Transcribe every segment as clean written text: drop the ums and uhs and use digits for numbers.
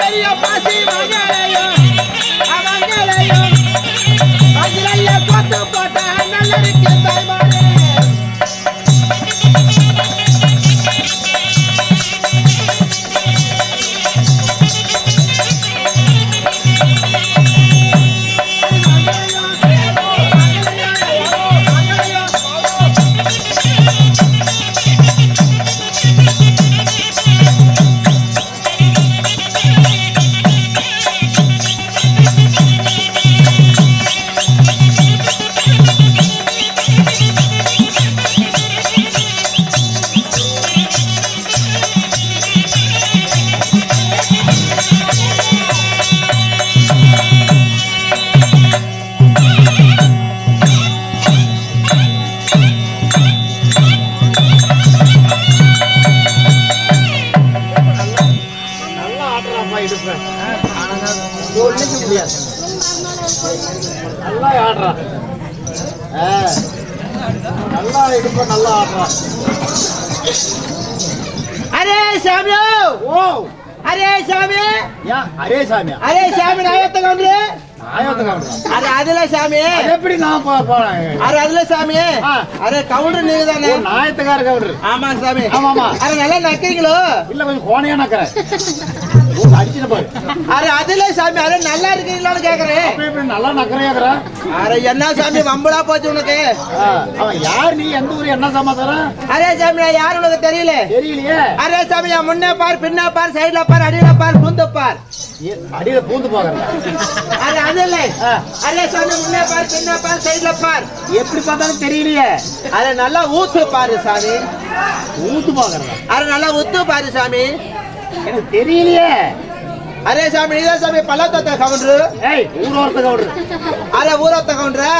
பெரிய பாசி மகளையும் அவங்களையும் அதிலைய கொத்து போட்ட நல்லருக்கு தாய்மாரே நல்லா ஆடுறா நல்லா இடுப்ப நல்லா ஆடுறா அரே சாமி ஓ அரே சாமி அரே சாமி அரே சாமி நாயத்த கவுண்டரு அரே அதுல சாமி எப்படி நான் போறேன் அரே அதுல சாமி அரே கவுண்டர் நீங்க தானே நாயத்தக்கார கவுண்டர் ஆமா சாமி ஆமாமா அரே நல்லா நக்கீங்களோ இல்ல கொஞ்சம் கோணையா நக்கறேன் அடிச்சிட்டு பாரு அரே அதுல சாமி அரே நல்லா இருக்கீங்களான்னு கேக்குறேன் அப்படி நல்லா நக்கறேங்கற அரே என்ன சாமி வம்பளா போச்சு உனக்கு அவன் யார் நீ எந்த ஊர் என்ன சமாச்சாரம் அரே சாமி நான் யார் உனக்கு தெரியலையே அரே சாமி நான் முன்ன பார் பின்ன பார் சைடுல பார் அடியில பார் பூந்து பார் அடியில பூந்து பாக்குறேன் அரே அதுல அரே சாமி முன்ன பார் பின்ன பார் சைடுல பார் எப்படி பார்த்தாலும் தெரியலையே அரே நல்லா ஊத்து பாரு சாமி ஊத்து பாக்குறேன் அரே நல்லா ஊத்து பாரு சாமி எனக்கு தெரியலையே அரே சாமி நீதான் சாமி பள்ளத்தத்த கவுண்டரு ஊர் ஓரத்த கவுண்டரு அரே ஊரத்த கவுண்டரு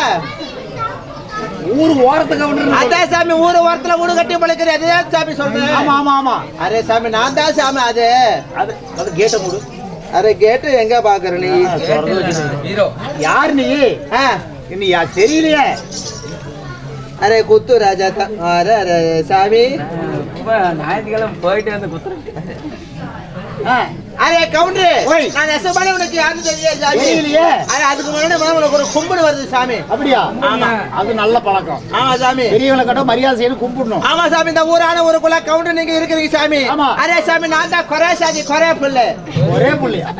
ஊர் ஓரத்த கவுண்டரு அதான் சாமி ஊர் ஓரத்துல ஊடு கட்டி பழக்கிறேன் அதுதான் சாமி சொல்றேன் ஆமா ஆமா ஆமா அரே சாமி நான் தான் சாமி அது கேட்ட மூடு அரே கேட்டு எங்க பாக்குற நீ யார் நீ நீ யார் தெரியலையே அரே குத்து ராஜா அரே அரே சாமி ஞாயிற்றுக்கிழமை போயிட்டு வந்து குத்துறேன் அரே கவுண்டரு நான் நெசமாலே உனக்கு யாரு தெரியலையே அரே அதுக்கு முன்னாடி உனக்கு ஒரு கும்பிடு வருது சாமி அப்படியா ஆமா அது நல்ல பழக்கம் ஆமா சாமி பெரியவங்களை கட்ட மரியாதை செய்து கும்பிடணும் ஆமா சாமி இந்த ஊரான ஊருக்குள்ள கவுண்டர் நீங்க இருக்கிறீங்க சாமி அரே சாமி நான் தான் கொரே சாதி கொரே புள்ளை ஒரே புள்ளையா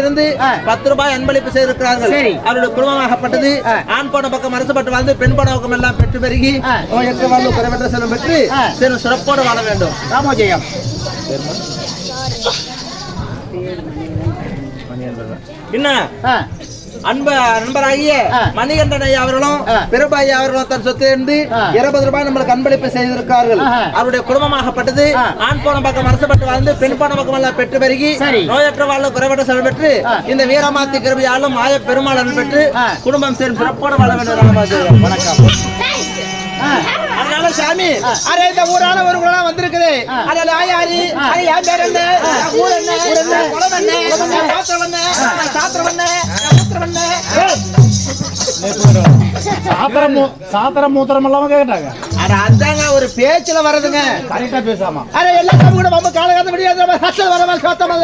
இருந்து 10 ரூபாய் அன்பளிப்பு செய்திருக்கிறார்கள் அவருடைய குடும்பமாகப்பட்டது ஆண் போன பக்கம் அரசுப்பட்டு வாழ்ந்து பெண் போன பக்கம் எல்லாம் பெற்று பெருகி நோயற்ற வாழ்வு குறைவற்ற செல்வம் பெற்று சிறு சிறப்போடு வாழ வேண்டும் ராமோஜயம் என்ன நண்பராகிய மணிகண்டன் ஐயா அவர்களும் பெருபாய் அவர்களும் தன் சொத்து இருந்து 20 ரூபாய் நம்மளுக்கு அன்பளிப்பு செய்திருக்கிறார்கள் அவருடைய குடும்பமாகப்பட்டது ஆண் போன பக்கம் அரசப்பட்டு வாழ்ந்து பெண் போன பக்கம் எல்லாம் பெற்று பெருகி நோயற்ற வாழ்வு குறைவற்ற செல்வம் பெற்று இந்த வீரமாத்தி கிருபையாலும் மாய பெருமாள் அருள் பெற்று குடும்பம் சேர்ந்து சிறப்போடு வாழ வேண்டும் ராமராஜ் வணக்கம் அதனால சாமி அரே இந்த ஊரான ஊருக்குள்ள வந்திருக்குது அதனால ஆயாரி யார் பேர் என்ன ஊர் என்ன குளம் என்ன சாத்திரம் என்ன சாத்திரம் என்ன மூத்திரம் என்ன சாத்திரம் மூத்திரம் எல்லாம் கேட்டாங்க அட அதாங்க ஒரு பேச்சுல வரதுங்க கரெக்டா பேசாம அரே எல்லாரும் கூட நம்ம காலகாலத்து முடியாது ஹசல் வரமா சாத்தமா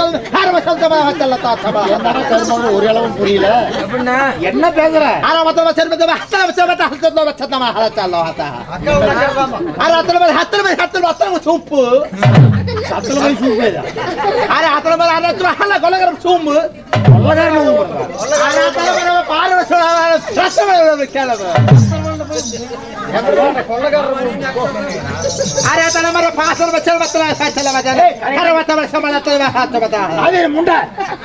ஆரம்ப சாத்தமா ஹசல்ல தாத்தமா என்ன ஒரு அளவும் புரியல அப்படினா என்ன பேசுற ஆனா மத்தவ சர்பத ஹத்தல சர்பத ஹத்தல சத்தமா ஹலச்சல்ல ஹத்தா அரே ஹத்தல சூப்பு ஹத்தல சூப்பு அரே ஹத்தல அரே ஹல கொலகரம் சூம்பு கொலகரம் அரே ஹத்தல பாரவ ரசம கேளவ अरे तने मरे फासर बचल बतला चला बजाने अरे बता संभाला तो हाथ बता अरे मुंडा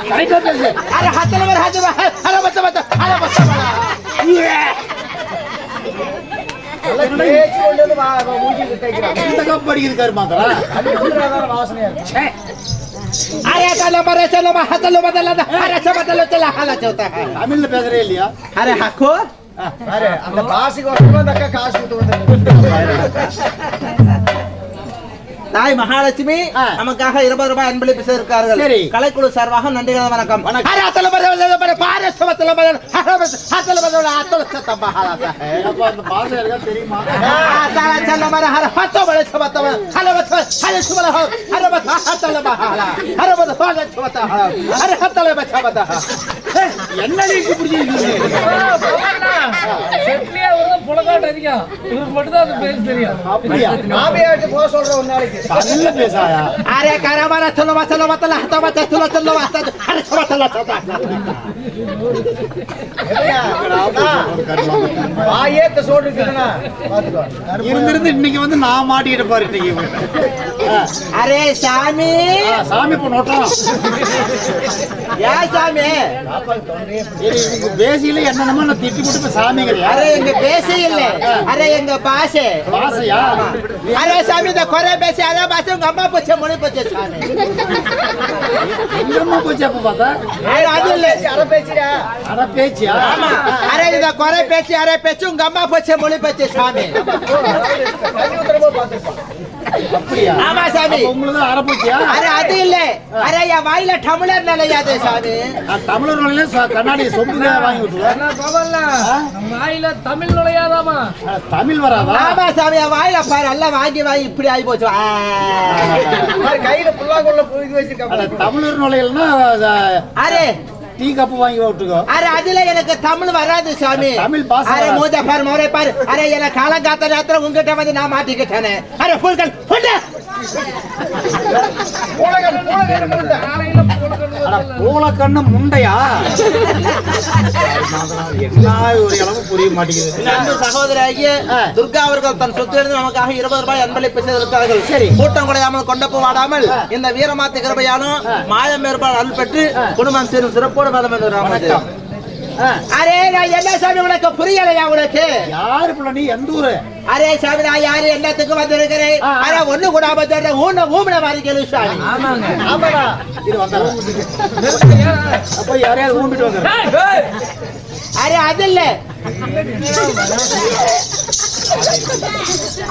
काय करते अरे हातला मरे हात अरे बता बता अरे बता मूजी इंत कपड़ी कर मात्र वासने अरे चलो मरे चलो हाथलो बदला अरे सब बदलो चला हाला चलता है तमिल में पेगरे लिया अरे हाको अरे அந்த பாசிக்கு ஒருவன் தக்க காசு கொடுத்து தாய் மகாலட்சுமி நமக்காக 20 ரூபாய் அன்பளிப்பு செய்திருக்கார்கள். சரி, கலைக்குழு சார்பாக நன்றிகள் வணக்கம். என்ன அரே கரமர சொல்லுவா சொல்லுவா தல ஹதவா சொல்லுவா சொல்லுவா அரே சொல்லுவா சொல்லுவா வாயேத்த சோடுக்குனா பாத்துக்கோ. இருந்திருந்து இன்னைக்கு வந்து நான் மாட்டிட்டு பாரு இன்னைக்கு. அரே சாமி சாமி போனோட்டோம். யா சாமி பேசியில என்னென்னமோ நான் திட்டி போட்டு சாமிங்க. அரே எங்க பேசி இல்ல, அரே எங்க பாஷை பாஷையா? அரே சாமி இந்த குறை பேசி அதே பாஷை உங்க அம்மா போச்சு மொழி போச்சு சாமி. எங்க அம்மா போச்சு அப்ப பார்த்தா? அது இல்ல அரை பேச்சியா? அரை பேச்சியா? ஆமா. அரே இந்த குறை பேசி அரே பேச்சு உங்க அம்மா போச்சு மொழி போச்சு சாமி. அப்படியா? ஆமா சாமி. உங்களுக்கு அரை போச்சியா? அரே அது இல்ல, அரே என் வாயில டம்ளர் நிலையாது சாமி. தமிழர் நுழையில கண்ணாடி சொம்புங்க வாங்கி விட்டுருவேன். வாயில தமிழ் நுழையாதாமா? தமிழ் வராதா? ஆமா சாமி, என் வாயில பாரு எல்லாம் வாங்கி வாங்கி இப்படி ஆகி போச்சு. கையில புல்லாங்குள்ள புழுதி வச்சிருக்காங்க. தமிழர் நுழையில்னா அரே டீ கப்பு வாங்கி விட்டுக்கோ. அரே அதுல எனக்கு தமிழ் வராது சாமி. தமிழ் பாஸ். அரே மூஞ்ச பாரு மோரே பாரு. அரே எனக்கு காலங்காத்த நேரத்துல உங்ககிட்ட வந்து நான் மாட்டிக்கிட்டேனே. அரே புல்கள் புல்ல பூலக்கண்ணு முண்டையா? என்ன ஒரு அளவு புரிய மாட்டேங்குது. அன்பு சகோதரியாகிய துர்கா அவர்கள் தன் சொத்து எழுந்து நமக்காக 20 ரூபாய் அன்பளிப்பு செய்திருக்கிறார்கள். சரி, கூட்டம் குறையாமல் கொண்டப்பு வாடாமல் இந்த வீரமாத்து கிருபையாலும் மாயம் ஏற்பாடு அருள் பெற்று குடும்பம் சேரும் சிறப்போடு மேலும் வணக்கம். அரே நான் என்ன சாமி உனக்கு புரியலையா? உனக்கு யாரு பிள்ளை? நீ எந்த ஊரு? அரே சாமி நான் யாரு என்னத்துக்கு வந்திருக்கிறேன்? அரே ஒண்ணு கூட ஊமன மாதிரி கேளு சாமி. ஆமாங்க. ஆமாடா. இது வந்தாங்க. அப்ப யாரையாவது ஊம்பிட்டு வந்தாங்க. அரே அது இல்ல.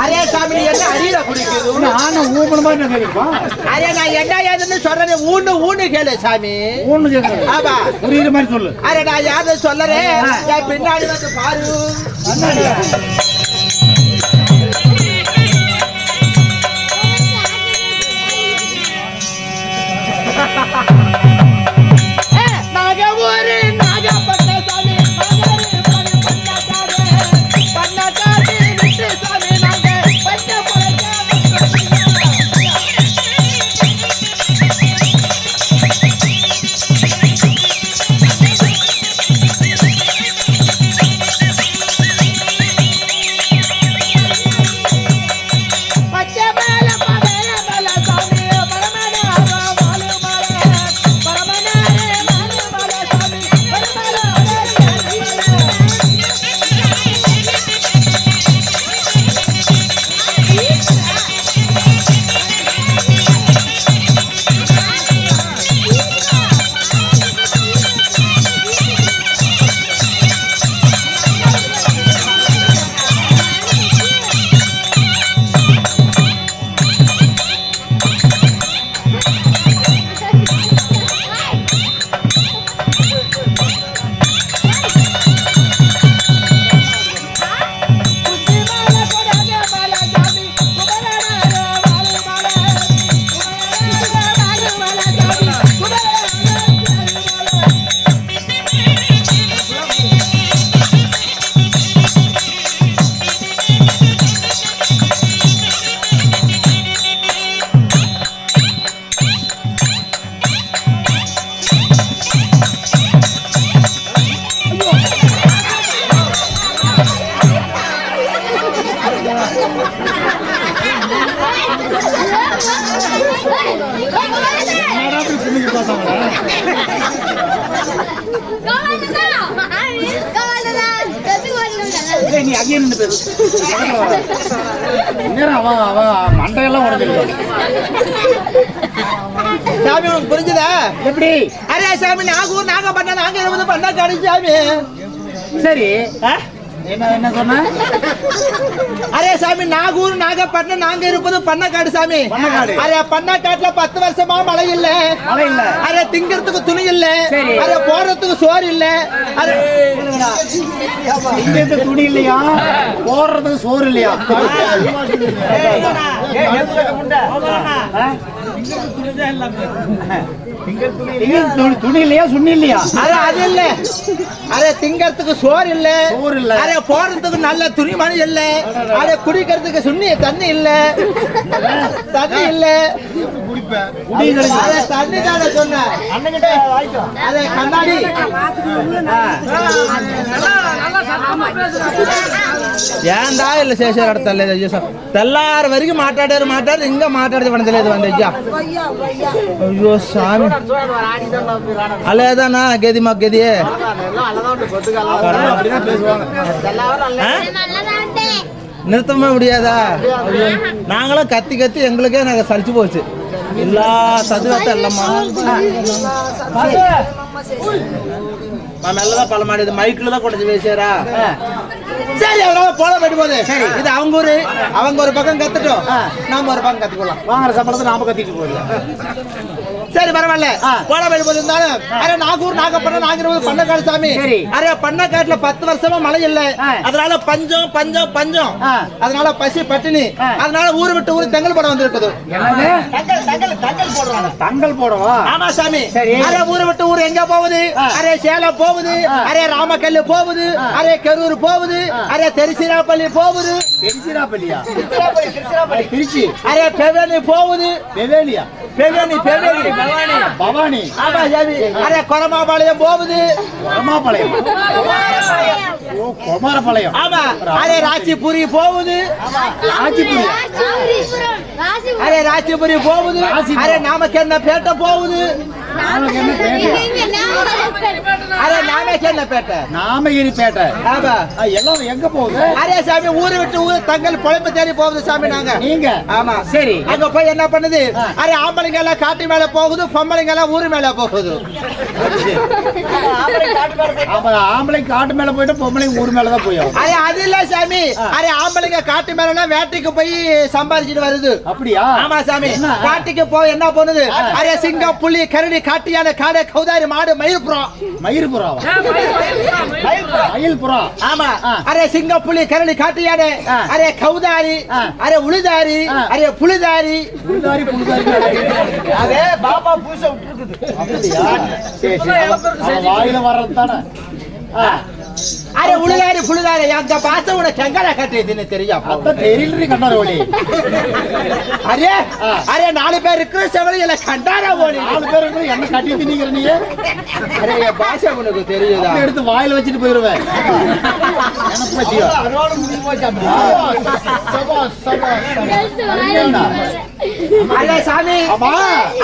அரே சாமி என்ன அரியல குடிக்குது? நானும் ஊம்பன மாதிரி நான் கேட்கிறேன். அரே நான் என்ன ஏதுன்னு சொல்றேன். ஊன்னு கேளு சாமி. ஊன்னு கேட்கிறேன். ஆமா, புரியுற மாதிரி சொல்லு. அரே நான் யாரு சொல்லறேன். பின்னாடி வந்து பாரு. நீ அங்கே நின்று பேசு. அவன் மண்டையெல்லாம் உடஞ்சிருக்கான். சாமி உனக்கு புரிஞ்சுதா? எப்படி? அரே சாமி நாகூர் நாங்க பண்ண நாங்க 20 பண்ண காடி சாமி. சரி, என்ன சொன்ன? அரே சாமி நாகூர் நாகப்பட்டினம் நாங்க இருப்பது பண்ணக்காடு சாமி. பண்ணக்காடு. அரே பண்ணக்காட்டுல 10 வருஷமா மழை இல்ல. மழை இல்ல. அரே திங்கிறதுக்கு துணி இல்ல. சரி. அரே போடுறதுக்கு சோறு இல்ல. அரே இங்க துணி இல்லையா, போடுறதுக்கு சோறு இல்லையா? துணி இல்லையா, சுண்ணி இல்லையா? அரே அது இல்ல. அரே திங்கிறதுக்கு சோறு இல்ல. சோறு இல்ல. அரே போடுறதுக்கு நல்ல துணிமணி இல்ல. அரே குடிக்கிறதுக்கு தண்ணி இல்ல. தண்ணி இல்ல. அரே தண்ணி தானே சொன்னேன். அரே கண்ணாடி. ஏன்டா இல்ல சேஷ இடத்துல తెల్లారి వరకు మాట్లాడారు ఇంకా మాట్లాడితే పడలేదు వండి అయ్యో స్వామి అలేదన్నా గది మాకు గది நிறுத்தவே முடியாதா? நாங்களும் கத்தி கத்தி எங்களுக்கே நாங்க சலிச்சு போச்சு. எல்லா சதுவத்தை இல்லம்மா மெல்லதான் பல மாடி மைக்கில் தான் கொண்டு பேசுறா. சரி அவ்வளவு போல போயிட்டு போகுது. சரி இது அவங்க ஊரு, அவங்க ஒரு பக்கம் கத்துட்டோம், நாம ஒரு பக்கம் கத்துக்கலாம். வாங்குற சம்பளத்தை நாம கத்திட்டு போயிடலாம். சரி பரவாயில்ல, போல போயிட்டு போது இருந்தாலும் அரே நாகூர் நாகப்பட்டினம் நாங்க இருப்பது பண்ணக்காடு சாமி. அரே பண்ணக்காட்டுல 10 வருஷமா மழை இல்ல. அதனால பஞ்சம் பஞ்சம் பஞ்சம். அதனால பசி பட்டினி. அதனால ஊரு விட்டு ஊரு தங்கல் போட வந்திருக்குது. தங்கல் போடவா? ஆமா சாமி. அரே ஊரு விட்டு ஊரு எங்க போகுது? அரே சேலம் போகுது, அரே ராமக்கல்லு போகுது, அரே கரூர் போகுது, அரே திருச்சிராப்பள்ளி போகுது. திருச்சிராப்பள்ளியா? திருச்சி. அரே பெவேலி போகுது. பெவேலியா? பெவேலி பெவேலி பவானி. ஆமா சாமி. அரே கொரமாபாளையம் போகுது. கொரமாபாளையம்? ஓ குமாரபாளையம். ஆமா. அரே ராசிபுரி போகுது. ராசிபுரி. அரே ராசிபுரி போகுது. அரே நாமக்கல்ல பேட்டை போகுது. அரே நாமக்கல்ல பேட்டை. நாமகிரி பேட்டை. ஆமா. எல்லாம் எங்க போகுது? அரே சாமி ஊரு விட்டு ஊரு தங்கள் பொழைப்பு தேடி போகுது சாமி நாங்க. நீங்க? ஆமா. சரி. அங்க போய் என்ன பண்ணுது? அரே ஆம்பளைங்க எல்லாம் காட்டு மேல போகுது, பொம்பளைங்க எல்லாம் ஊரு மேல போகுது. ஆம்பளை காட்டு மேல போயிட்டு பொம்பளைங்க ஊர் மேலதான் போய். அரே அது இல்ல சாமி. அரே ஆம்பளைங்க காட்டு மேலனா வேட்டைக்கு போய் சம்பாதிச்சுட்டு வருது. அப்படியா? ஆமா சாமி. காட்டுக்கு போய் என்ன பண்ணுது? அரே சிங்கம் புலி கரடி காட்டியான காடை கௌதாரி மாடு மயிர்புறம். மயிர்புறாவா? மயில்புறா. ஆமா. அரே சிங்கம் புலி கரடி காட்டியான அரே கௌதாரி, அரே உளிதாரி, அரே புலிதாரி. புலிதாரி புலிதாரி அதே பாபா பூச விட்டுருக்குது. அப்படியா? சரி வாயில வர்றது தானே. அரே உளிதாரி புலிதாரி எங்க பாச உனக்கு எங்கடா கட்டியதுன்னு தெரியும். அத தெரியல கண்டார ஓலி. அரே அரே 4 பேர் இருக்கிற செவலியில கண்டாரா ஓலி. 4 பேர் இருக்கு என்ன கட்டி திணிக்கிற நீ? அரே என் பாஷை உனக்கு தெரியுதா? எடுத்து வாயில வச்சிட்டு போயிடுவேன். என்ன பச்சியா? அரோட முடிஞ்சு போச்சு அப்படி. அரே சாமி. ஆமா.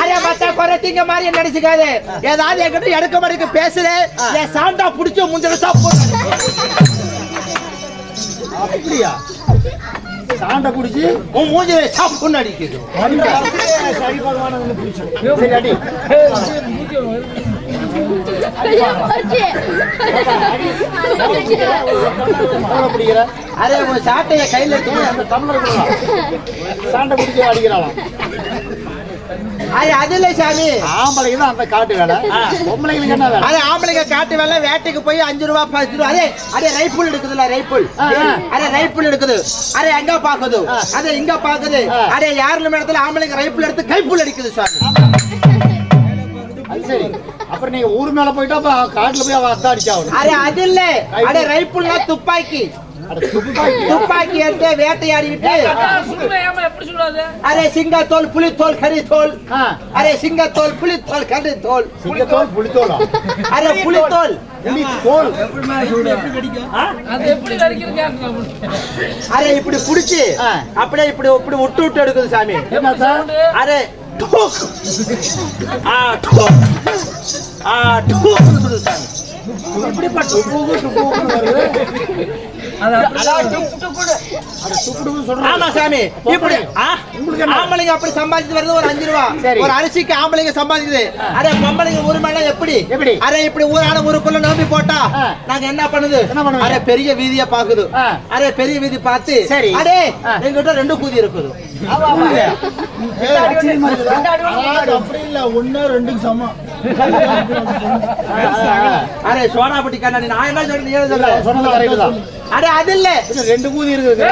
அரே மத்த குறத்திங்க மாதிரி நடிச்சுக்காதே. ஏதாவது என்கிட்ட எடுக்க மடக்கு பேசுற என் சாண்டா புடிச்சு முஞ்சல சாப்பிடு. அப்படியா? சாண்டா புடிச்சு உன் மூஞ்சில சாப்பிடு அடிக்குது. சரி பகவான் புடிச்சு. சரி அடி. அரே உன் சாட்டைய கையில எடுத்து அந்த தமிழர் சாண்டை குடிச்சு அடிக்கிறாளாம். அரே அது இல்ல சாமி. ஆம்பளைங்க தான் அந்த காட்டு வேலை, பொம்பளைங்களுக்கு என்ன வேலை? அரே ஆம்பளைங்க காட்டு வேலை வேட்டைக்கு போய் 5 ரூபா 10 ரூபா. அரே அரே ரைபிள் எடுக்குதுல ரைபிள். அரே ரைபிள் எடுக்குது. அரே எங்க பாக்குது? அரே இங்க பாக்குது. அரே யாருல இடத்துல ஆம்பளைங்க ரைபிள் எடுத்து கைப்புள் அடிக்குது சாமி. அது சரி. அப்புறம் நீங்க ஊர் மேல போயிட்டா காட்டுல போய் அவ அத்தா அடிச்சாவணும். அரே அது இல்ல. அரே ரைபிள்னா துப்பாக்கி. துப்பாக்கி எடுத்து வேட்டையாடிட்டு அரே சிங்கத்தோல் புலித்தோல் கரித்தோல். அரே சிங்கத்தோல் புலித்தோல் கரித்தோல். சிங்கத்தோல் புலித்தோலா? அரே புலித்தோல் புலித்தோல். அரே இப்படி புடிச்சு அப்படியே இப்படி இப்படி விட்டு விட்டு எடுக்குது சாமி. அரே ஆமா சாமி இப்படி ஆம்பளைங்க அப்படி சம்பாதிச்சு வருது ஒரு 5 ரூபா ஒரு அரிசிக்கு ஆம்பளைங்க சம்பாதிக்குது அரே பொம்பளைங்க ஒரு மணி எப்படி அரே இப்படி ஊரான ஊருக்குள்ள நம்பி போட்டா நாங்க என்ன பண்ணுது அரே பெரிய வீதியை பாக்குது அரே பெரிய வீதி பார்த்து அரே எங்கிட்ட 2 கூதி இருக்குது அப்படி இல்ல 1 2 சமம் அரே சோனாபட்டி கண்ணாடி நான் என்ன சொல்றேன் நீ சொன்னது கரெக்ட் தான் அரே அது இல்ல 2 கூதி இருக்குது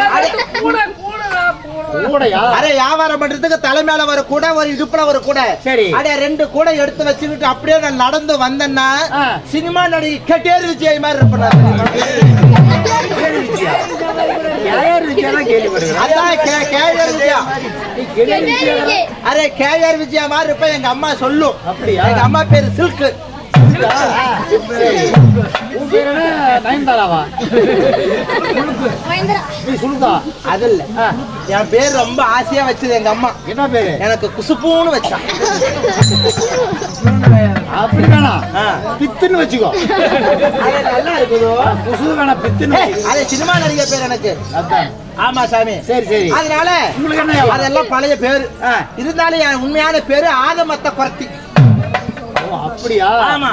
அரே வியாபாரம் பண்றதுக்கு தலை மேல ஒரு கூட ஒரு இடுப்புல ஒரு கூட சரி அரே 2 கூட எடுத்து வச்சுக்கிட்டு அப்படியே நான் நடந்து வந்தேன்னா சினிமா நடிகை கட்டேரி விஜய் மாதிரி இருப்பேன் அரே கேஆர் விஜயா மாதிரி இருப்ப எங்க அம்மா சொல்லும் அப்படியா எங்க அம்மா பேரு சில்க் அது இல்ல என் பேர் ரொம்ப ஆசையா வச்சது எங்க அம்மா என்ன பேரு எனக்கு குசுப்புன்னு வச்சான் அப்படி வேணாம் பித்துன்னு வச்சுக்கோ நல்லா இருக்குதோ குசு வேணாம் பித்துன்னு அதே சினிமா நடிகை பேர் எனக்கு ஆமா சாமி சரி சரி அதனால உங்களுக்கு என்ன அதெல்லாம் பழைய பேரு இருந்தாலும் என் உண்மையான பேரு ஆதமத்த குறத்தி அப்படியா ஆமா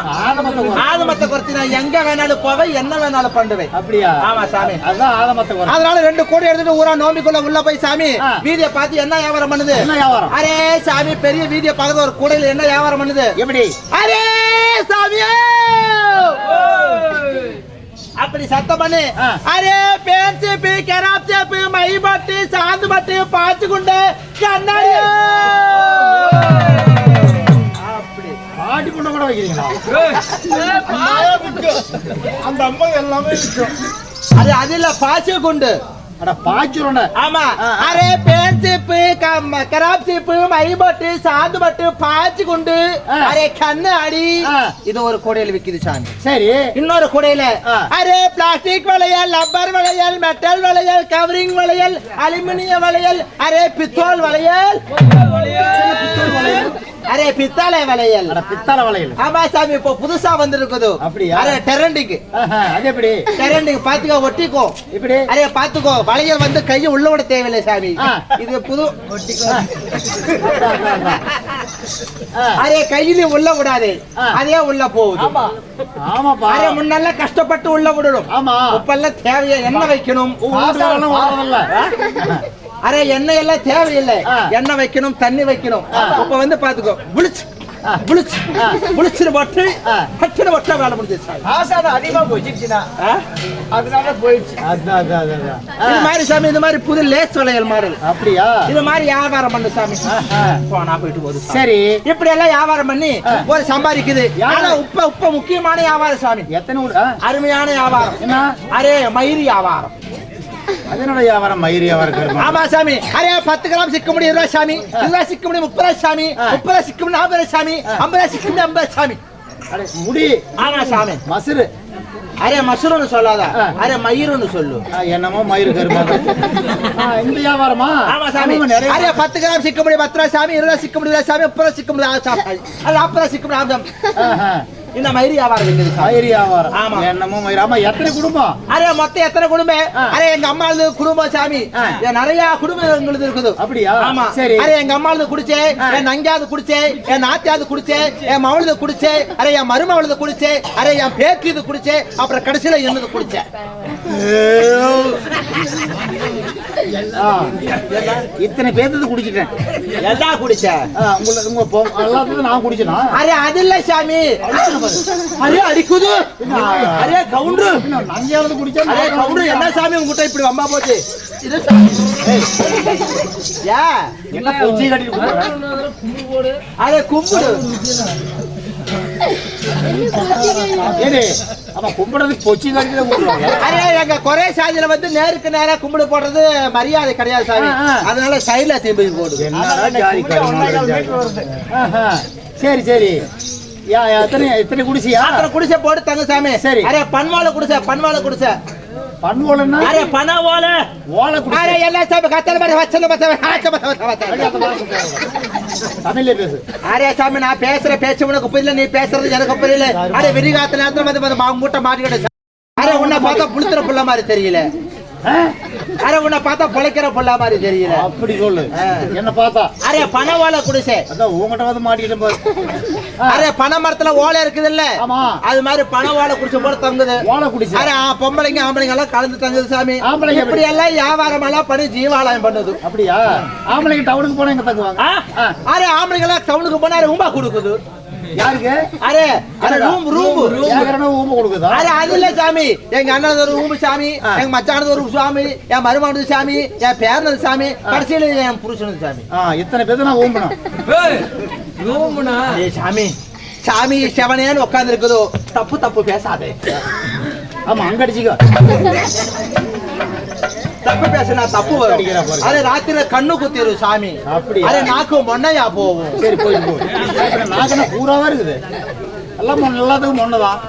ஆதமத்த குறத்தி நான் எங்க வேணாலும் போவேன் என்ன வேணாலும் பண்ணுவேன் அப்படியா ஆமா சாமி அதான் ஆதமத்த குறத்தி அதனால 2 கோடி எடுத்துட்டு ஊரா நோம்பிக்குள்ள உள்ள போய் சாமி வீதியை பார்த்து என்ன வியாபாரம் பண்ணுது என்ன வியாபாரம் அரே சாமி பெரிய வீதியை பார்த்து ஒரு கூடையில என்ன வியாபாரம் பண்ணுது எப்படி அரே சாமியே அப்படி சத்தம் பண்ணு அரே பேன் சேப்பு கராப் சேப்பு மை பட்டு சாந்து பட்டு பாச்சு குண்டு கண்ணாடி அப்படி பாட்டி குண்ட கூட வைக்கிறீங்களா அந்த அம்மா எல்லாமே விற்கும் அது இல்ல பாச்சு குண்டு அட பாச்சுரோட ஆமா அரே பேன் சேப்பு கராப் சேப்பு மை பட்டு சாந்து பட்டு பாச்சு குண்டு அரே கண்ணு அடி இது ஒரு கூடையில விக்குது சாமி சரி இன்னொரு கூடையில அரே பிளாஸ்டிக் வளையல் ரப்பர் வளையல் மெட்டல் வளையல் கவரிங் வளையல் அலுமினிய வளையல் அரே பித்தோல் வளையல் அரே பித்தாளை வளையல் பித்தாளை வளையல் ஆமா சாமி இப்போ புதுசா வந்திருக்குது அப்படியா அரே டெரண்டிக்கு அது எப்படி டெரண்டிக்கு பாத்துக்கோ ஒட்டிக்கோ இப்படி அரே பாத்துக்கோ வளையல் வந்து கையை உள்ள விட தேவையில்லை சாமி இது புது அரே கையில உள்ள விடாதே அதே உள்ள போகுது ஆமாப்பா அரே முன்னெல்லாம் கஷ்டப்பட்டு உள்ள விடணும் ஆமா இப்பெல்லாம் தேவையா என்ன வைக்கணும் அரே எண்ணெய் எல்லாம் தேவையில்லை எண்ணெய் வைக்கணும் தண்ணி வைக்கணும் இப்ப வந்து பாத்துக்கோ புளிச்சு போட்டு பட்டுன்னு ஒட்ட வேலை முடிஞ்சிருச்சு அதிகமா போயிடுச்சுன்னா அதனால போயிடுச்சு இது மாதிரி சாமி இது மாதிரி புது லேஸ் வளையல் மாடல் அப்படியா இது மாதிரி வியாபாரம் பண்ணு சாமி போனா போயிட்டு போகுது சரி இப்படி எல்லாம் வியாபாரம் பண்ணி ஒரு சம்பாதிக்குது ஆனா உப்ப முக்கியமான வியாபாரம் சாமி எத்தனை அருமையான வியாபாரம் என்ன அரே மயிர் வியாபாரம் அதனோட வியாபாரம் மயிர் வியாபாரம் ஆமா சாமி அரே 10 கிராம் சிக்க முடியும் 20 சாமி 20 சிக்க முடியும் 30 சாமி 30 சிக்க முடியும் 40 சாமி 50 சிக்க முடியும் 50 சாமி அரே முடி ஆமா சாமி மசுரு அரே மசுருன்னு சொல்லாத அரே மயிருன்னு சொல்லு என்னமோ மயிர் கருமா இந்த வியாபாரமா ஆமா சாமி அரே 10 கிராம் சிக்க முடியும் 10 சாமி 20 சிக்க முடியும் சாமி 30 சிக்க முடியும் சாமி 40 சிக்க முடியும் இந்த மயிர் வியாபாரம் இருக்குது மயிர் வியாபாரம் ஆமா என்னமோ மயிர் ஆமா எத்தனை குடும்பம் அரே மொத்தம் எத்தனை குடும்பம் அரே எங்க அம்மாவுது குடும்பம் சாமி நிறைய குடும்பங்களுக்கு இருக்குது அப்படியா ஆமா சரி அரே எங்க அம்மாவுது குடிச்சே என் நங்காவது குடிச்சே என் நாத்தியாவது குடிச்சே என் மவளுது குடிச்சே அரே என் மருமவளுது குடிச்சே அரே என் பேத்தியது குடிச்சே அப்புறம் கடைசியில என்னது குடிச்சேன் இத்தனை பேர்த்து குடிச்சிட்டேன் எல்லாம் குடிச்சேன் எல்லாத்துக்கும் நான் குடிச்சேனா அரே அது இல்ல சாமி அரே அடிக்குது அரே கவுண்டர் நாங்கயாவது குடிச்சா அரே கவுண்டர் என்ன சாமி உங்ககிட்ட இப்படி வம்பா போச்சு இது யா என்ன பொச்சி கட்டிட்டு போடு அரே கும்பிடு ஏனே அப்ப கும்பிடுறதுக்கு பொச்சி கட்டிட்டு போடுறாங்க அரே எங்க கொரே சாதியில வந்து நேருக்கு நேரா கும்பிடு போடுறது மரியாதை கிடையாது சாமி அதனால சைடுல திரும்பி போடு சரி சரி எத்தனை குடிசியா குடிசை போட்டு தங்க சாமி சரி அரே பன்வாழை குடிசை பன்வோலன்னா அரே பனவோல ஓல குடிசை அரே எல்லா சாமி கத்தல மாதிரி வச்சல தமிழ்ல பேசு அரே சாமி நான் பேசுற பேச்சு உனக்கு புரியல நீ பேசுறது எனக்கு புரியல அரே விரிகாத்த நேரத்துல வந்து மூட்டை மாட்டிக்கிட்ட அரே உன்னை பார்த்தா புளுத்துற புள்ள மாதிரி தெரியல. அரே உன்னை பார்த்தா பொழைக்கிற புள்ள மாதிரி தெரியல. அப்படி சொல்லு. என்ன பார்த்தா அரே பனவாழை குடிசை. அதான் உங்ககிட்ட வந்து மாட்டிக்கிட்டேன் பாரு. அரே பனை மரத்துல ஓலை இருக்குது இல்ல, ஆமா, அது மாதிரி பனவாழை குடிசை போல தங்குது. ஓலை குடிசை. அரே பொம்பளைங்க ஆம்பளைங்க எல்லாம் கலந்து தங்குது சாமி. ஆம்பளைங்க இப்படி எல்லாம் வியாபாரம் எல்லாம் பண்ணி ஜீவாலயம் பண்ணுது. அப்படியா? ஆம்பளைங்க டவுனுக்கு போனா எங்க தங்குவாங்க? அரே ஆம்பளைங்க எல்லாம் டவுனுக்கு போனா ரூம்பா கொடுக்குது. யாருக்கு? Array room கொடுக்குதா? அரே அது இல்ல சாமி, எங்க அண்ணன் ஒரு ரூம் சாமி, எங்க மச்சானது ஒரு சாமி, என் மருமகனது சாமி, என் பேரனது சாமி, கடைசியில என் புருஷனது சாமி. இத்தனை பேர் நான் ஊம்பணும். சாமி சாமி செவனேன்னு உட்கார்ந்து இருக்குதோ, தப்பு தப்பு பேசாதே. ஆமா, அங்க அடிச்சுக்கோ. தப்பு பேசினா தப்பு வரும். அரே ராத்திரில கண்ணு குத்திரும் சாமி. அப்படி? அரே நாக்கு மொன்னையா போகும். சரி போய் போ. நாக்குனா பூராவா இருக்குது. எல்லாம் எல்லாத்துக்கும் ஒண்ணுதான்.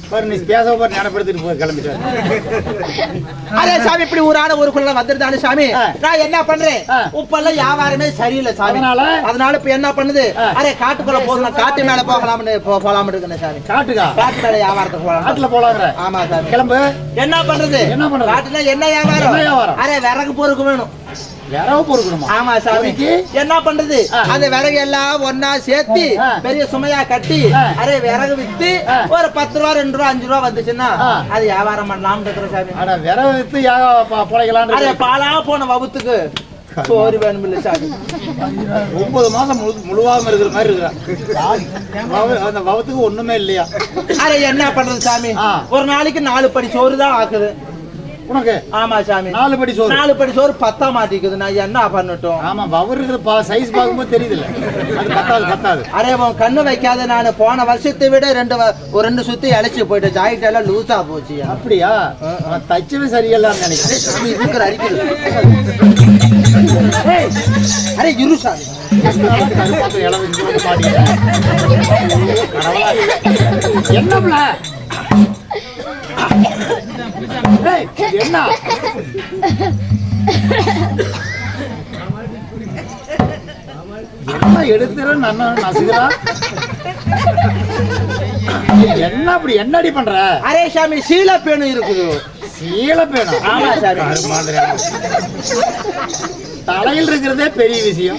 பாரு, நீ பேச பாரு, ஞானப்படுத்திட்டு போய் கிளம்பிட்டு. அரே சாமி, இப்படி ஒரு ஆன ஒரு குள்ள வந்துருந்தானு சாமி. நான் என்ன பண்றேன், உப்பெல்லாம் வியாபாரமே சரியில்லை சாமி. அதனால இப்ப என்ன பண்ணுது, அரே காட்டுக்குள்ள போகலாம், காட்டு மேல போகலாம்னு இருக்கேன் சாமி. காட்டு மேல வியாபாரத்துக்கு போகலாம். காட்டுல போலாங்கிற? ஆமா சாமி. கிளம்பு. என்ன பண்றது? காட்டுல என்ன வியாபாரம்? அரே விறகு பொறுக்கு வேணும். விறகு பொறுக்கணுமா? ஆமா சாமி. என்ன பண்றது, அந்த விறகு எல்லாம் ஒன்னா சேர்த்து பெரிய சுமையா கட்டி, அரே விறகு வித்து ஒரு 10 ரூபா 2 ரூபா 5 ரூபா வந்துச்சுன்னா அது வியாபாரம் பண்ணலாம்னு இருக்கிற சாமி. விறகு வித்து பொழைக்கலாம். அரே பாலா போன வகுத்துக்கு சோறு வேணும் இல்ல சாமி. 9 மாசம் முழுவாம இருக்கிற மாதிரி இருக்கிறான். அந்த வகுத்துக்கு ஒண்ணுமே இல்லையா? அரே என்ன பண்றது சாமி, ஒரு நாளைக்கு 4 படி சோறு தான் ஆக்குது உனக்கு. ஆமா சாமி, 4 படி சோறு பத்தா மாட்டிக்குது. நான் என்ன பண்ணட்டும்? ஆமா, பவர் இருக்கிற சைஸ் பார்க்கும்போது தெரியுதுல்ல, அது பத்தாது. அரே உன் கண்ணு வைக்காத, நான் போன வருஷத்தை விட 2 சுத்தி இழைச்சி போயிட்டு ஜாக்கெட் எல்லாம் லூசா போச்சு. அப்படியா? தச்சவே சரியில்லான்னு நினைக்கிறேன். அடிக்குது. அரே இரு சாமி, என்ன என்ன எடுத்துற நசுகிறா? என்ன அப்படி என்னடி பண்ற? அரே சாமி, சீல பேணு இருக்குது. சீல பேணு? ஆமா சாமி. தலையில் இருக்கிறதே பெரிய விஷயம்,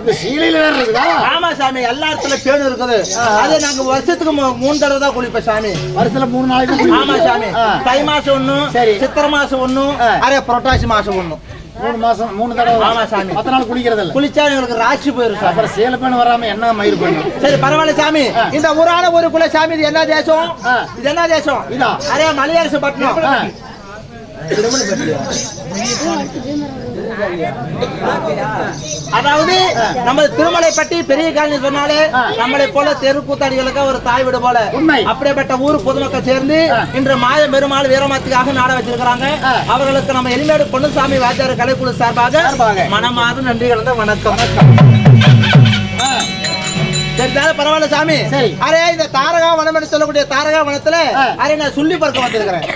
இந்த சீலையில வேற இருக்குதா? ஆமா சாமி, எல்லா இடத்துல பேணு இருக்குது. அது நாங்க வருஷத்துக்கு 3 தடவை தான் குளிப்போம் சாமி. வருஷத்துல 3 நாளைக்கு? ஆமா சாமி. தை மாசம் 1, சரி, சித்திரை மாசம் 1, அரே புரட்டாசி மாசம் 1. 3 மாசம் 3 தடவை. ஆமா சாமி. 10 நாள் குளிக்கிறது இல்ல. குளிச்சா எங்களுக்கு ராசி போயிரும் சாமி. அப்புறம் சேல பேணு வராம என்ன மயிர் பண்ணும்? சரி பரவாயில்ல சாமி. இந்த ஊரான ஒரு குல சாமி, இது என்ன தேசம்? இது என்ன தேசம்? இதா அரே மலையரசு பட்டணம். அதாவது நம்ம திருமலைப்பட்டி பெரிய காலனி சொன்னாலே நம்மளை போல தெருக்கூத்தாடிகளுக்கு ஒரு தாய் வீடு போல. அப்படிப்பட்ட ஊர் பொதுமக்கள் சேர்ந்து இன்று மாய பெருமாள் வீரமாத்துக்காக நாட வச்சிருக்கிறாங்க. அவர்களுக்கு நம்ம எலிமேடு பொன்னுசாமி வாத்தியார் கலைக்குழு சார்பாக மனமார்ந்த நன்றி கலந்த வணக்கம். சரிதான? பரவாயில்ல சாமி. அரே இந்த தாரகா வனம் என்று சொல்லக்கூடிய தாரகா வனத்துல அரே நான் சொல்லி பொறுக்க வந்திருக்கிறேன்.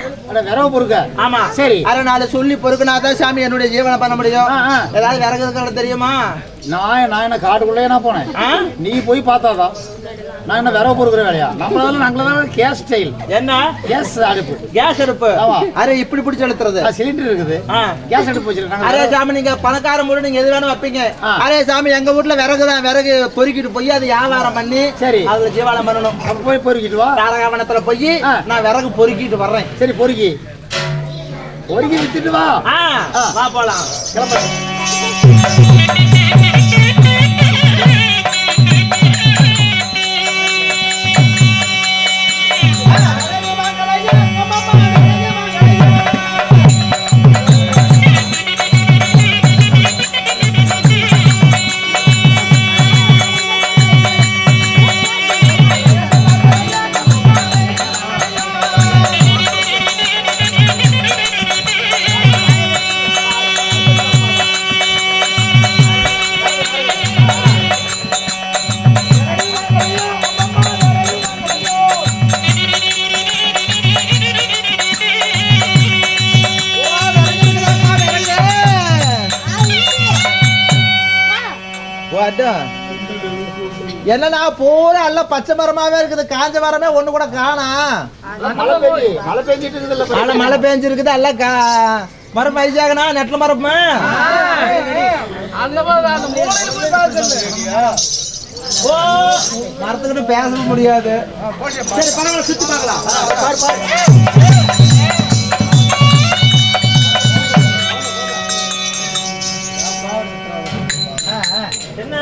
விறகு பொறுக்க? ஆமா. சரி. அரே நான் சொல்லி பொறுக்குனாதான் சாமி என்னுடைய ஜீவனை பண்ண முடியும். ஏதாவது விறகு இருக்கிறது தெரியுமா? நான் என்ன காட்டுக்குள்ளே நான் போனேன், நீ போய் பார்த்தாதான். நான் என்ன விறகு பொறுக்கிற வேலையா? நாங்களதான் கேஸ் ஸ்டைல். என்ன கேஸ் அடுப்பு? கேஸ் அடுப்பு. அரே இப்படி பிடிச்சி எழுத்துறது சிலிண்டர் இருக்குது, கேஸ் அடுப்பு வச்சிருக்காங்க. அரே சாமி, நீங்க பணக்கார மூடு நீங்க எது வேணும் வைப்பீங்க. அரே சாமி, எங்க வீட்டுல விறகு தான், விறகு பொறுக்கிட்டு போய் அது வியாபாரம் பண்ணி சரி அதுல ஜீவாலம் பண்ணணும். அப்ப போய் பொறுக்கிட்டு வா. தாரகாவனத்துல போய் நான் விறகு பொறுக்கிட்டு வர்றேன். சரி, பொறுக்கி வித்துட்டு வா. வா போலாம். என்னன்னா பூரா எல்லாம் பச்சை மரமாவே இருக்குது, காஞ்ச மரமே ஒண்ணு கூட காணா. மழை பெஞ்சிட்டு இருக்குது. ஆனா மழை பெஞ்சிருக்குது, எல்லாம் மரம் பயிச்சாகனா நெட்ல மரமா அந்த மாதிரி அந்த மூலையில போய் பார்க்கறது. மரத்துக்கிட்ட பேச முடியாது. சரி பரவாயில்ல, சுத்தி பார்க்கலாம். என்ன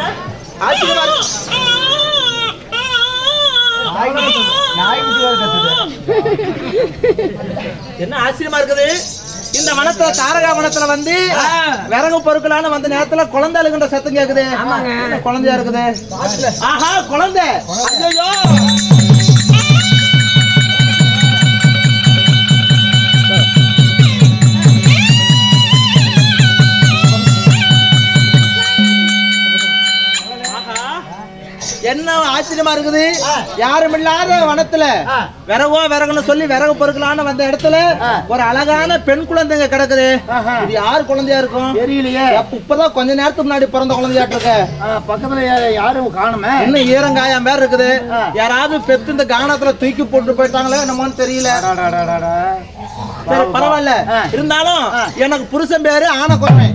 ஆச்சரியமா என்ன ஆச்சரியமா இருக்குது. இந்த வனத்துல தாரகா வனத்துல வந்து விறகு பொருட்களான வந்த நேரத்துல குழந்தை அழுகின்ற சத்தம் கேக்குது. குழந்தையா இருக்குது. ஆஹா குழந்தை. ஐயோ என்ன ஆச்சரியமா இருக்குது. யாரும் இல்லாத வனத்துல விறகுன்னு சொல்லி விறகு பொருட்களான வந்த இடத்துல ஒரு அழகான பெண் குழந்தைங்க கிடக்குது. இது யாரு குழந்தையா இருக்கும் தெரியலையே. இப்பதான் கொஞ்ச நேரத்துக்கு முன்னாடி பிறந்த குழந்தையாட்டு இருக்கு. பக்கத்துல யாரும் காணுமே. இன்னும் ஈரங்காயம் பேர் இருக்குது. யாராவது பெத்து இந்த கானத்துல தூக்கி போட்டு போயிட்டாங்களே என்னமோன்னு தெரியல. சரி பரவாயில்ல, இருந்தாலும் எனக்கு புருஷன் பேரு ஆனக்குறவன்.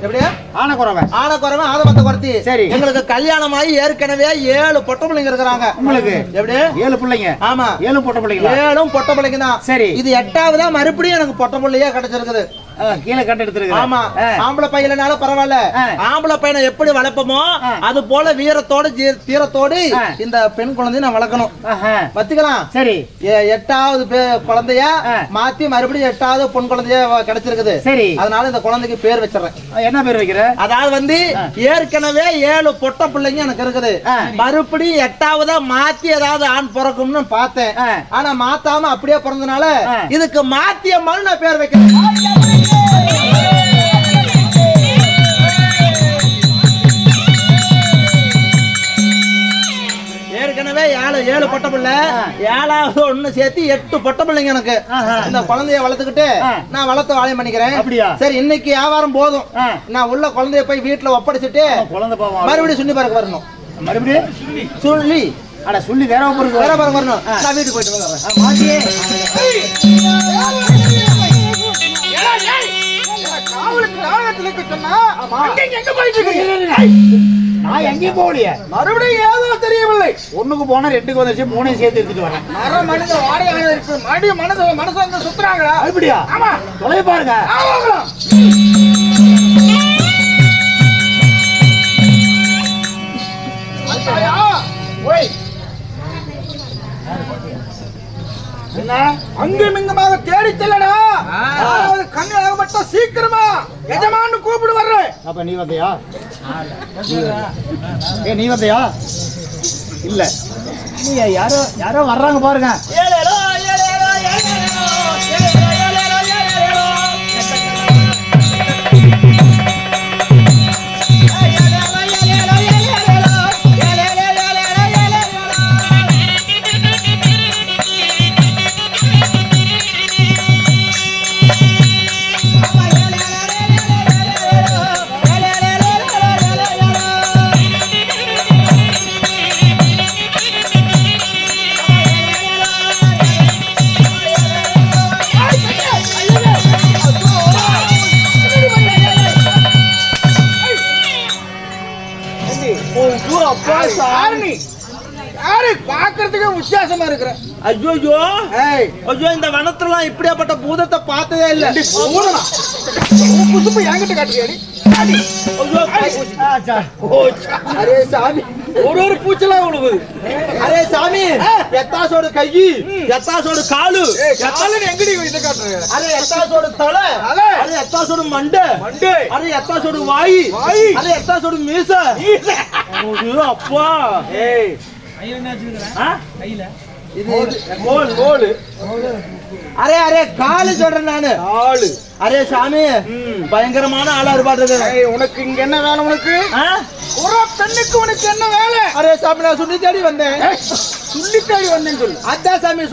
எப்படியா ஆனக்குறவன் ஆதபத்த குறத்தி. சரி எங்களுக்கு கல்யாணம் ஆகி ஏற்கனவே 7 பொட்ட பிள்ளைங்க இருக்கிறாங்க. உங்களுக்கு எப்படி 7 பிள்ளைங்க? ஆமா 7 பொட்ட பிள்ளைங்க. 7 பொட்ட பிள்ளைங்க தான். சரி இது 8வதா மறுபடியும் எனக்கு பொட்ட பிள்ளையா கிடைச்சிருக்குது. கீழே கட்ட எடுத்துருக்கு. ஆமா ஆம்பளை பையனால பரவாயில்ல. ஆம்பளை பையனை எப்படி வளர்ப்போமோ அது போல வீரத்தோடு தீரத்தோடு இந்த பெண் குழந்தைய நான் வளர்க்கணும். வச்சுக்கலாம். சரி 8வது குழந்தைய மாத்தி மறுபடியும் 8வது பொன் குழந்தைய கிடைச்சிருக்குது. சரி அதனால இந்த குழந்தைக்கு பேர் வச்சிடறேன். என்ன பேர் வைக்கிற? அதாவது வந்து ஏற்கனவே 7 பொட்ட பிள்ளைங்க எனக்கு இருக்குது. மறுபடியும் 8வதா மாத்தி ஏதாவது ஆண் பிறக்கும்னு பார்த்தேன். ஆனா மாத்தாம அப்படியே பிறந்தனால இதுக்கு மாத்திய மறு நான் பேர் வைக்கிறேன். ஏற்கனவே 7 பொட்ட பிள்ளை, 7வது ஒண்ணு சேர்த்து 8 பொட்ட பிள்ளைங்க எனக்கு. இந்த குழந்தைய வளர்த்துக்கிட்டு நான் வளர்த்து வாழியம் பண்ணிக்கிறேன். அப்படியா? சரி இன்னைக்கு வியாபாரம் போதும். நான் உள்ள குழந்தைய போய் வீட்டுல ஒப்படைச்சிட்டு மறுபடியும் சுண்ணி பார்க்க வரணும். மறுபடியும் சொல்லி அட சொல்லி வேற வரணும். நான் வீட்டுக்கு போயிட்டு வரேன். நான் எங்கேயும் போகலையே. மறுபடியும் ஏதோ தெரியவில்லை. 1க்கு போனா 2க்கு வந்துச்சு, 3ஐயும் சேர்த்து எடுத்துட்டு வரேன். மனித வாடகை இருக்கு. மறுபடியும் மனசு வந்து சுத்துறாங்களா? அப்படியா? ஆமா தொலைய பாருங்க. என்ன அங்கும் இங்குமாக தேடி செல்லடா. கண்ணு ஆகப்பட்ட சீக்கிரமா எஜமான்னு கூப்பிடு வர்றேன். அப்ப நீ வந்தியா? நீ வந்தியா? இல்ல நீ யாரோ வர்றாங்க பாருங்க. பாக்குறதுக்கு வித்தியாசமா இருக்கிற. ஐயோ இந்த வனத்துல இப்படியாப்பட்ட பூதத்தை பார்த்ததே இல்ல. என்கிட்ட காட்டுறியாடி? அரே சாமி ஒரு பூச்செல்லாம் உழுவுது. அரே சாமி எத்தாசோட கை, எத்தாசோட காலு, எங்கடி இதை காட்டுற? அரே எத்தாசோட தலை, அரே எத்தாசோட மண்டை, அரே எத்தாசோட வாய், அரே எத்தாசோட மீச. அப்பா அரே அரே காலு சொல்றேன் நானு. அரே சாமி பயங்கரமான ஆளா இருப்பாரு. உனக்கு இங்க என்ன வேலை? உனக்கு பெண்ணுக்கு உனக்கு என்ன வேலை? அரே சாமி நான் சொல்லி தேடி வந்தேன். சொல்லி தேடி வந்தேன்னு சொல்லு. அதான் சாமி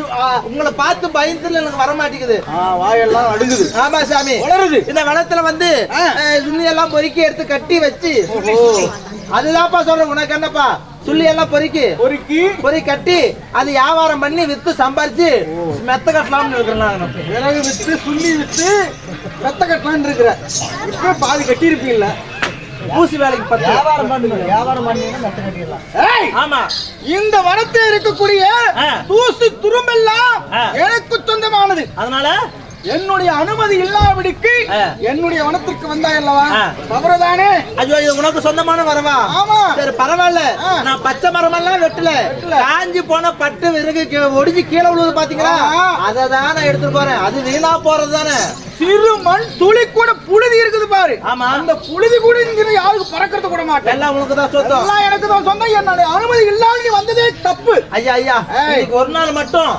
உங்களை பார்த்து பயத்துல எனக்கு வர மாட்டேங்குது. வாயெல்லாம் அடுங்குது. ஆமா சாமி வளருது. இந்த வனத்துல வந்து சுண்ணி எல்லாம் பொறுக்கி எடுத்து கட்டி வச்சு அதுதான்ப்பா சொல்றேன். உனக்கு என்னப்பா? சுள்ளி எல்லாம் பொறி கட்டி அது வியாபாரம் பண்ணி வித்து சம்பாரிச்சு மெத்த கட்டலாம்னு இருக்கிறேன். விறகு வித்து சுள்ளி வித்து மெத்த கட்டலான்னு இருக்கிற. இப்ப பாதி கட்டி இருப்பீங்கல்ல. ஊசி வேலைக்கு பத்து வியாபாரம் பண்ணி மெத்த கட்டிடலாம். ஆமா. இந்த வனத்தில் இருக்கக்கூடிய தூசு துரும்பெல்லாம் எனக்கு சொந்தமானது. அதனால என்னுடைய அனுமதி இல்லாவிடிக்கு என்னுடைய வனத்திற்கு வந்தா அல்லவா தவறுதானே? ஐயோ இது உனக்கு சொந்தமான மரமா? ஆமா. சரி பரவாயில்ல, நான் பச்சை மரம் எல்லாம் வெட்டல. காஞ்சி போன பட்டு விறகு ஒடிஞ்சு கீழே விழுது பாத்தீங்களா, அததான் நான் எடுத்துட்டு போறேன். அது வீணா போறது தானே. சிறு மண் துளி கூட புழுதி இருக்குது பாரு. ஆமா. அந்த புழுதி கூட இங்க யாருக்கு பறக்கிறது கூட மாட்டேன். எல்லாம் உனக்கு தான் சொந்தம். எல்லாம் எனக்கு தான் சொந்தம். என்னுடைய அனுமதி இல்லாம நீ வந்ததே தப்பு. ஐயா இன்னைக்கு ஒரு நாள் மட்டும்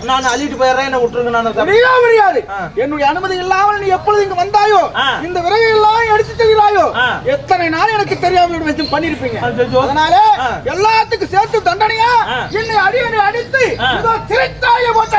நான் அள்ளிட்டு போயிடுறேன், என்ன விட்டுருங்க. நான் முடியாது. என்னுடைய அனுமதி இல்லாமல் நீ எப்பொழுது இங்க வந்தாயோ இந்த விறகு எல்லாம் எடுத்து செல்கிறாயோ எத்தனை நாள் எனக்கு தெரியாம வச்சு பண்ணிருப்பீங்க. அதனால எல்லாத்துக்கும் சேர்த்து தண்டனையா என்னை அடித்து சிறைத்தாய போட்டு